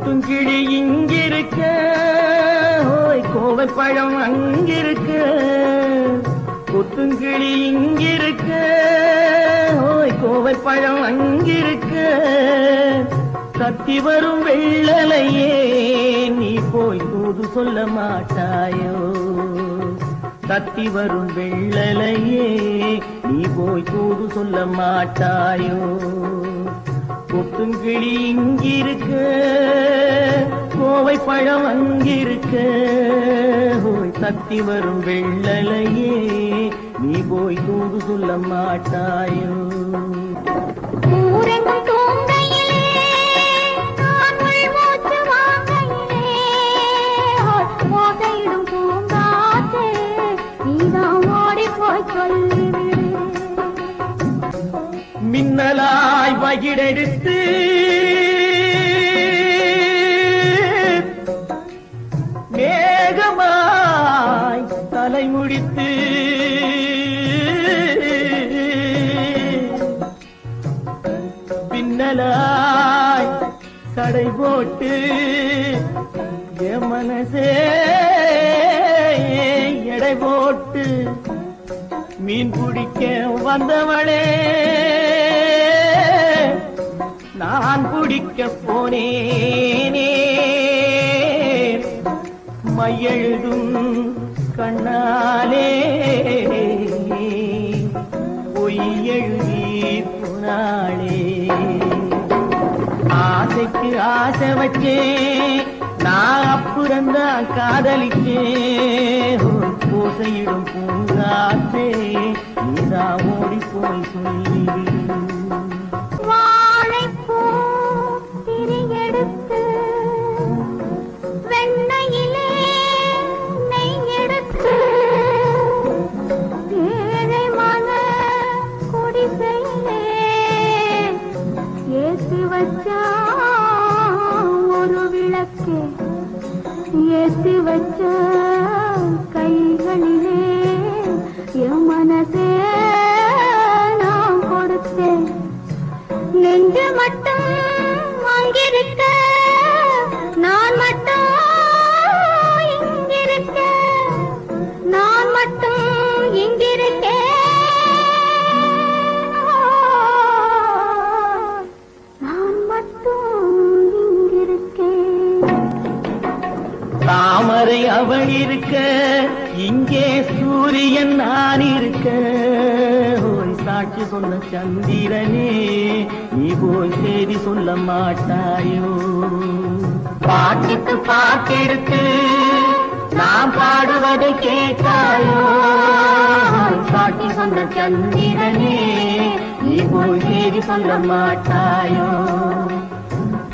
கொத்துங்கிளி இங்கிருக்க, ஓய் கோவை பழம் அங்கிருக்க. கொத்துங்கிளி இங்கிருக்க, ஓய் கோவை பழம் அங்கிருக்க. கத்தி வரும் வெள்ளலையே நீ போய் தூது சொல்ல மாட்டாயோ. கத்தி வரும் வெள்ளலையே நீ போய் தூது சொல்ல மாட்டாயோ. கொத்துங்கிளி இங்கிருக்க, கோவை பழம் அங்கிருக்க. ஓய் கத்தி வரும் வெள்ளலையே நீ போய் தூது சொல்ல மாட்டாயோ. மின்னலாய் வகிடெடுத்து மேகமாய் தலைமுடித்து பின்னலாய் கடை போட்டு என் மனசே எடை போட்டு மீன் பிடிக்க வந்தவளே நான் பிடிக்க போனேனே. மையெழுதும் கண்ணாலே பொய் எழுதி போனாளே. ஆசைக்கு ஆசை வச்சே நான் அப்புறந்தான் காதலிச்சேன். பூசையிடும் பூங்காற்றே நீதான் ஓடி போய் சொல்லி. வாழைப்பூ திரியெடுத்து வெண்ணையிலே நெய் எடுத்து ஏழை மன குடிசையிலே ஏற்றி வச்சா ஒரு விளக்கு. ஏற்றி வச்ச கைகளிலே என் மனசே நான் கொடுத்தேன். நெஞ்சு மட்டும் அங்கிருக்க, நான் மட்டும் இங்கிருக்க. நான் மட்டும் இங்கிருக்கேன், நான் மட்டும் இங்கிருக்கேன். தாமரை அவள் இருக்க, இங்கே சூரியன் நான் இருக்க. ஓய் சாட்சி சொன்ன சந்திரனே நீ போய் செய்தி சொல்ல மாட்டாயோ. பாட்டுக்கு பாட்டெடுத்து நான் பாடுவதை கேட்டாயோ. சாட்சி சொன்ன சந்திரனே நீ போய் செய்தி சொல்ல மாட்டாயோ.